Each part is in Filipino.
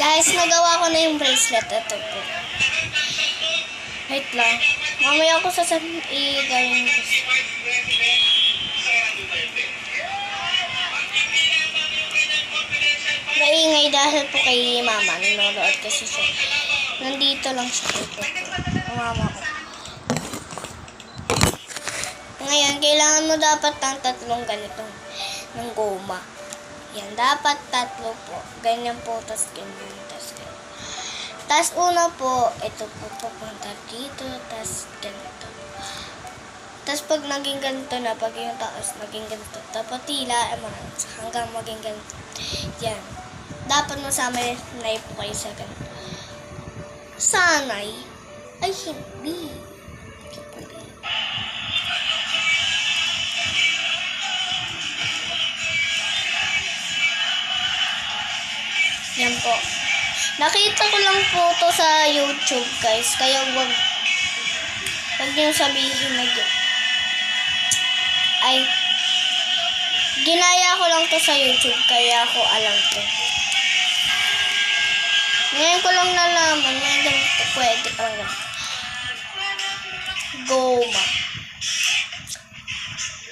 Guys, nagawa ko na yung bracelet. Ito po. Wait lang. Mamaya ko i-gawin ko. Maingay dahil po kay mama. Nanonood kasi siya. Nandito lang siya. Ito. Mama ko. Ngayon, kailangan mo dapat ng tatlong ganitong ng goma. Yan, dapat tatlo po. Ganyan po, tas ganyan, tas ganyan. Tas una po, ito po pupunta dito, tas ganito. Tas pag naging ganito na, pag yung taas naging ganito, dapat hilain mo na hanggang maging ganito. Yan. Dapat masamay po kayo sa ganito. Sanay ay hindi. Yan po. Nakita ko lang po to sa YouTube, guys. Kaya wag niyo sabihin na ay, ginaya ko lang to sa YouTube. Kaya ako alam to. Ngayon ko lang nalaman. Ngayon ganito. Pwede pa lang. Goma.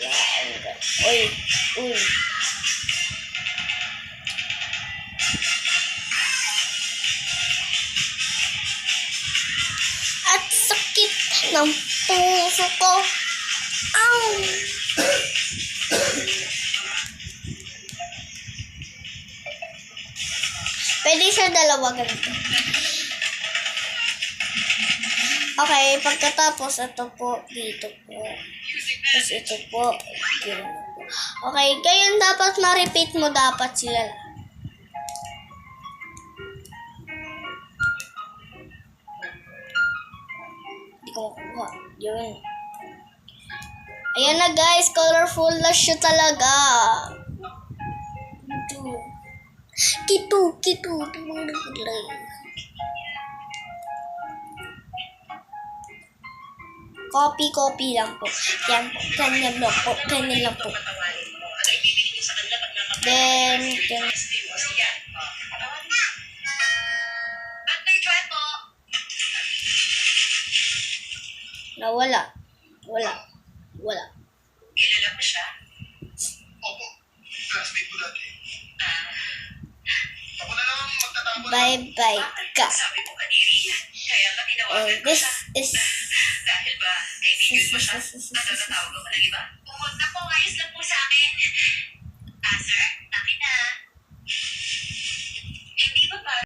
Yan. Uy. Uy. At sakit ng puso ko. Ow! Pwede siya dalawa ganito. Okay, pagkatapos ito po, dito po. Tapos ito po, dito po. Okay, ganyan dapat ma-repeat mo dapat sila. Kuha. Yun. Ayan na guys, colorful na siya talaga. Kitu. Copy lang po. Yan po. Ganyan lang po. Then, nawala. Wala. Kilala mo siya? Opo. Classmate ko dati. Ako na lang magtatapon. Bye ka. Sabi mo kanina. Kaya ka tinawagan ko This siya. is... Dahil ba, kaibigan mo siya? Natatawag ako ng iba? Huwag na po. Ayos lang po sa akin. Sir?